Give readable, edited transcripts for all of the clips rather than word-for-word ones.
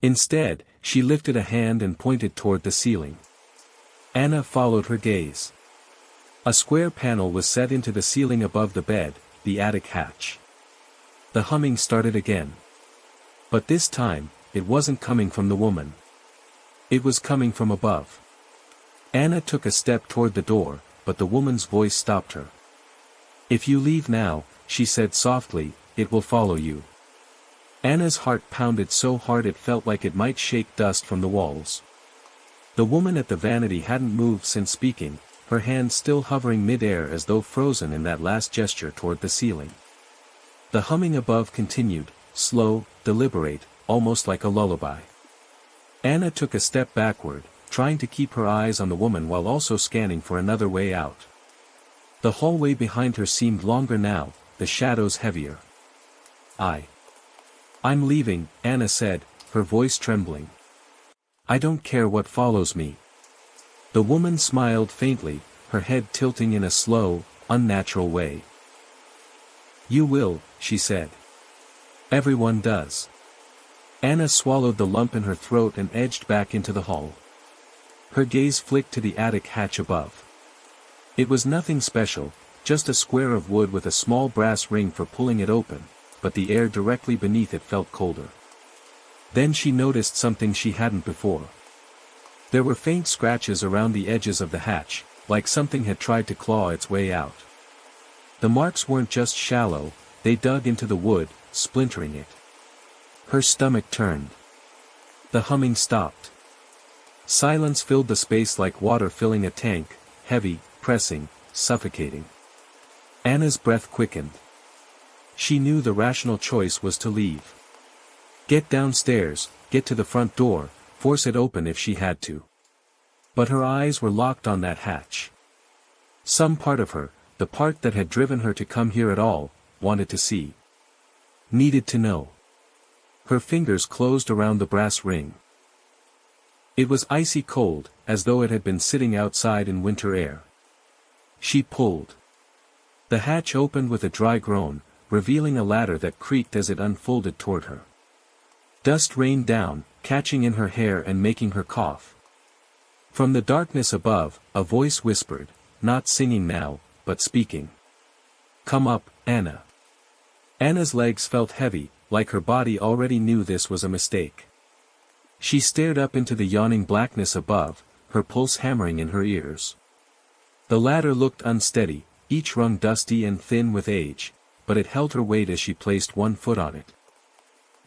Instead, she lifted a hand and pointed toward the ceiling. Anna followed her gaze. A square panel was set into the ceiling above the bed, the attic hatch. The humming started again. But this time, it wasn't coming from the woman. It was coming from above. Anna took a step toward the door, but the woman's voice stopped her. "If you leave now," she said softly, "it will follow you." Anna's heart pounded so hard it felt like it might shake dust from the walls. The woman at the vanity hadn't moved since speaking, her hand still hovering mid-air as though frozen in that last gesture toward the ceiling. The humming above continued, slow, deliberate, almost like a lullaby. Anna took a step backward, trying to keep her eyes on the woman while also scanning for another way out. The hallway behind her seemed longer now, the shadows heavier. I'm leaving," Anna said, her voice trembling. "I don't care what follows me." The woman smiled faintly, her head tilting in a slow, unnatural way. "You will," she said. "Everyone does." Anna swallowed the lump in her throat and edged back into the hall. Her gaze flicked to the attic hatch above. It was nothing special, just a square of wood with a small brass ring for pulling it open, but the air directly beneath it felt colder. Then she noticed something she hadn't before. There were faint scratches around the edges of the hatch, like something had tried to claw its way out. The marks weren't just shallow, they dug into the wood, splintering it. Her stomach turned. The humming stopped. Silence filled the space like water filling a tank, heavy, pressing, suffocating. Anna's breath quickened. She knew the rational choice was to leave. Get downstairs, get to the front door, force it open if she had to. But her eyes were locked on that hatch. Some part of her, the part that had driven her to come here at all, wanted to see. Needed to know. Her fingers closed around the brass ring. It was icy cold, as though it had been sitting outside in winter air. She pulled. The hatch opened with a dry groan, revealing a ladder that creaked as it unfolded toward her. Dust rained down, catching in her hair and making her cough. From the darkness above, a voice whispered, not singing now, but speaking. "Come up, Anna." Anna's legs felt heavy, like her body already knew this was a mistake. She stared up into the yawning blackness above, her pulse hammering in her ears. The ladder looked unsteady, each rung dusty and thin with age, but it held her weight as she placed one foot on it.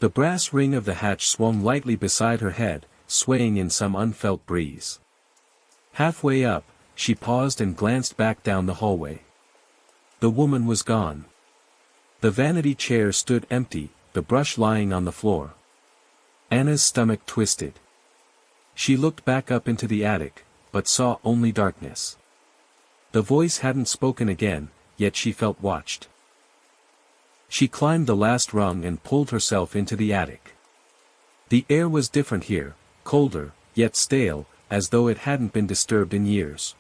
The brass ring of the hatch swung lightly beside her head, swaying in some unfelt breeze. Halfway up, she paused and glanced back down the hallway. The woman was gone. The vanity chair stood empty, the brush lying on the floor. Anna's stomach twisted. She looked back up into the attic, but saw only darkness. The voice hadn't spoken again, yet she felt watched. She climbed the last rung and pulled herself into the attic. The air was different here, colder, yet stale, as though it hadn't been disturbed in years.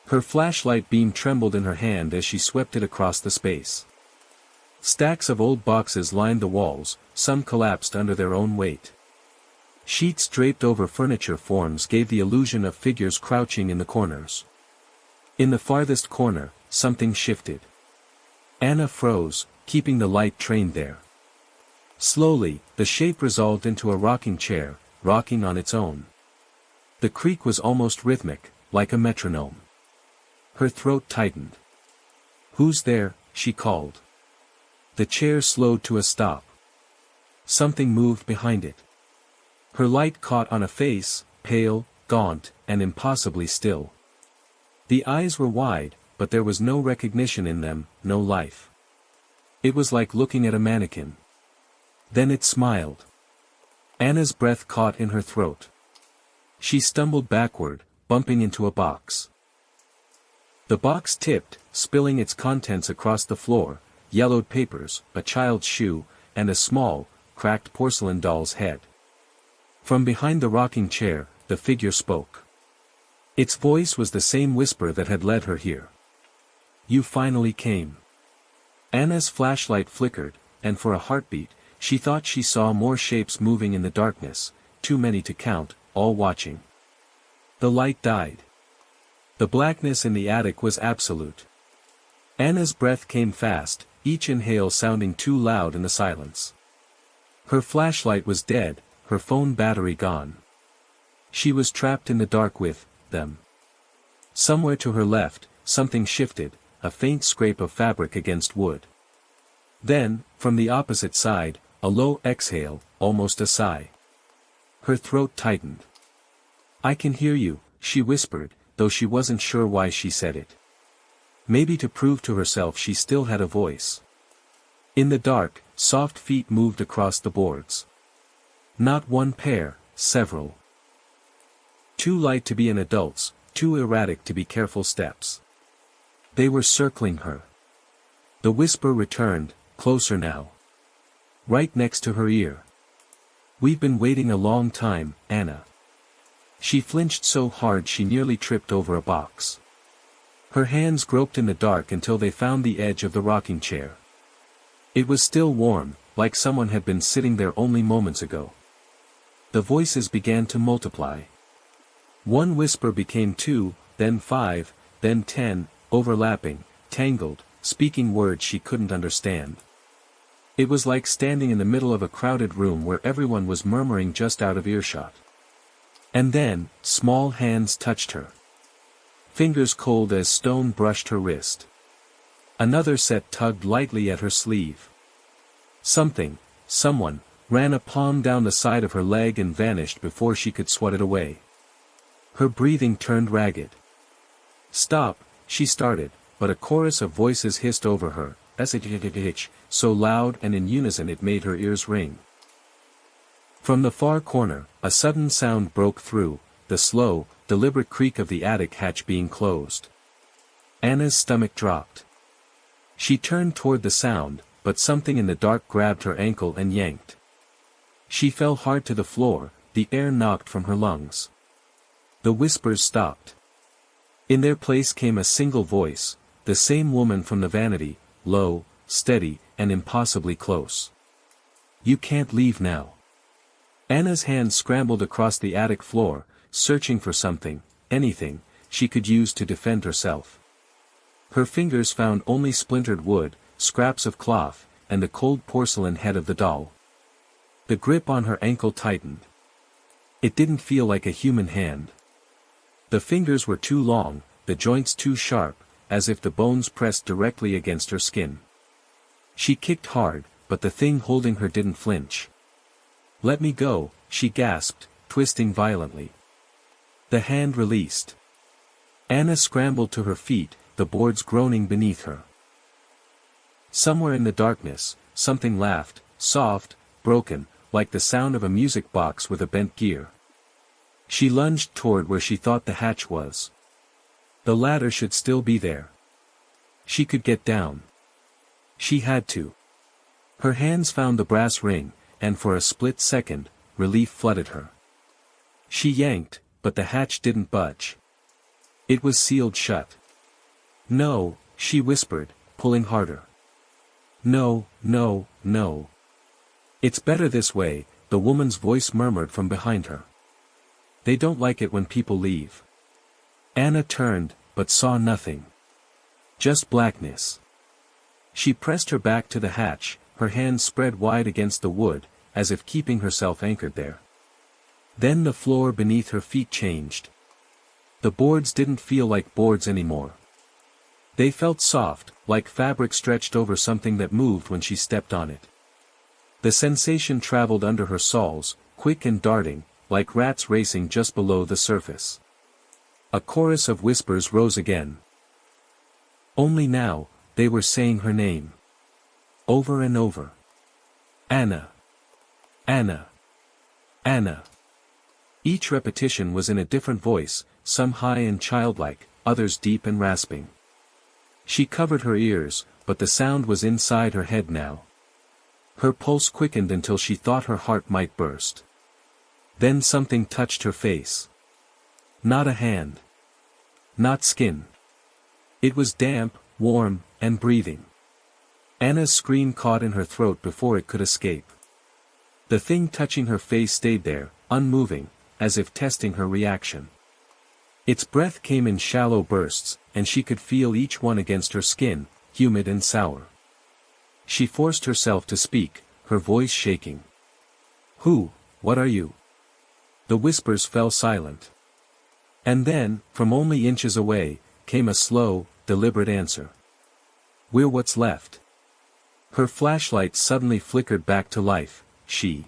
Her flashlight beam trembled in her hand as she swept it across the space. Stacks of old boxes lined the walls, some collapsed under their own weight. Sheets draped over furniture forms gave the illusion of figures crouching in the corners. In the farthest corner, something shifted. Anna froze, keeping the light trained there. Slowly, the shape resolved into a rocking chair, rocking on its own. The creak was almost rhythmic, like a metronome. Her throat tightened. "Who's there?" she called. The chair slowed to a stop. Something moved behind it. Her light caught on a face, pale, gaunt, and impossibly still. The eyes were wide, but there was no recognition in them, no life. It was like looking at a mannequin. Then it smiled. Anna's breath caught in her throat. She stumbled backward, bumping into a box. The box tipped, spilling its contents across the floor, yellowed papers, a child's shoe, and a small, cracked porcelain doll's head. From behind the rocking chair, the figure spoke. Its voice was the same whisper that had led her here. "You finally came." Anna's flashlight flickered, and for a heartbeat, She thought she saw more shapes moving in the darkness, too many to count, all watching. The light died. The blackness in the attic was absolute. Anna's breath came fast, each inhale sounding too loud in the silence. Her flashlight was dead, her phone battery gone. She was trapped in the dark with them. Somewhere to her left, something shifted, a faint scrape of fabric against wood. Then, from the opposite side, a low exhale, almost a sigh. Her throat tightened. "I can hear you," she whispered, though she wasn't sure why she said it. Maybe to prove to herself she still had a voice. In the dark, soft feet moved across the boards. Not one pair, several. Too light to be an adult's, too erratic to be careful steps. They were circling her. The whisper returned, closer now. Right next to her ear. "We've been waiting a long time, Anna." She flinched so hard she nearly tripped over a box. Her hands groped in the dark until they found the edge of the rocking chair. It was still warm, like someone had been sitting there only moments ago. The voices began to multiply. One whisper became 2, then 5, then 10, overlapping, tangled, speaking words she couldn't understand. It was like standing in the middle of a crowded room where everyone was murmuring just out of earshot. And then, small hands touched her. Fingers cold as stone brushed her wrist. Another set tugged lightly at her sleeve. Someone, ran a palm down the side of her leg and vanished before she could swat it away. Her breathing turned ragged. "Stop," she started, but a chorus of voices hissed over her, so loud and in unison it made her ears ring. From the far corner, a sudden sound broke through, the slow, deliberate creak of the attic hatch being closed. Anna's stomach dropped. She turned toward the sound, but something in the dark grabbed her ankle and yanked. She fell hard to the floor, the air knocked from her lungs. The whispers stopped. In their place came a single voice, the same woman from the vanity, low, steady, and impossibly close. "You can't leave now." Anna's hands scrambled across the attic floor, searching for something, anything, she could use to defend herself. Her fingers found only splintered wood, scraps of cloth, and the cold porcelain head of the doll. The grip on her ankle tightened. It didn't feel like a human hand. The fingers were too long, the joints too sharp, as if the bones pressed directly against her skin. She kicked hard, but the thing holding her didn't flinch. "Let me go," she gasped, twisting violently. The hand released. Anna scrambled to her feet, the boards groaning beneath her. Somewhere in the darkness, something laughed, soft, broken, like the sound of a music box with a bent gear. She lunged toward where she thought the hatch was. The ladder should still be there. She could get down. She had to. Her hands found the brass ring, and for a split second, relief flooded her. She yanked, but the hatch didn't budge. It was sealed shut. "No," she whispered, pulling harder. "No, no, no. It's better this way," the woman's voice murmured from behind her. "They don't like it when people leave." Anna turned, but saw nothing. Just blackness. She pressed her back to the hatch, her hands spread wide against the wood, as if keeping herself anchored there. Then the floor beneath her feet changed. The boards didn't feel like boards anymore. They felt soft, like fabric stretched over something that moved when she stepped on it. The sensation traveled under her soles, quick and darting, like rats racing just below the surface. A chorus of whispers rose again. Only now, they were saying her name. Over and over. "Anna. Anna. Anna." Each repetition was in a different voice, some high and childlike, others deep and rasping. She covered her ears, but the sound was inside her head now. Her pulse quickened until she thought her heart might burst. Then something touched her face. Not a hand. Not skin. It was damp, warm, and breathing. Anna's scream caught in her throat before it could escape. The thing touching her face stayed there, unmoving, as if testing her reaction. Its breath came in shallow bursts, and she could feel each one against her skin, humid and sour. She forced herself to speak, her voice shaking. What are you? The whispers fell silent. And then, from only inches away, came a slow, deliberate answer. We're what's left. Her flashlight suddenly flickered back to life. She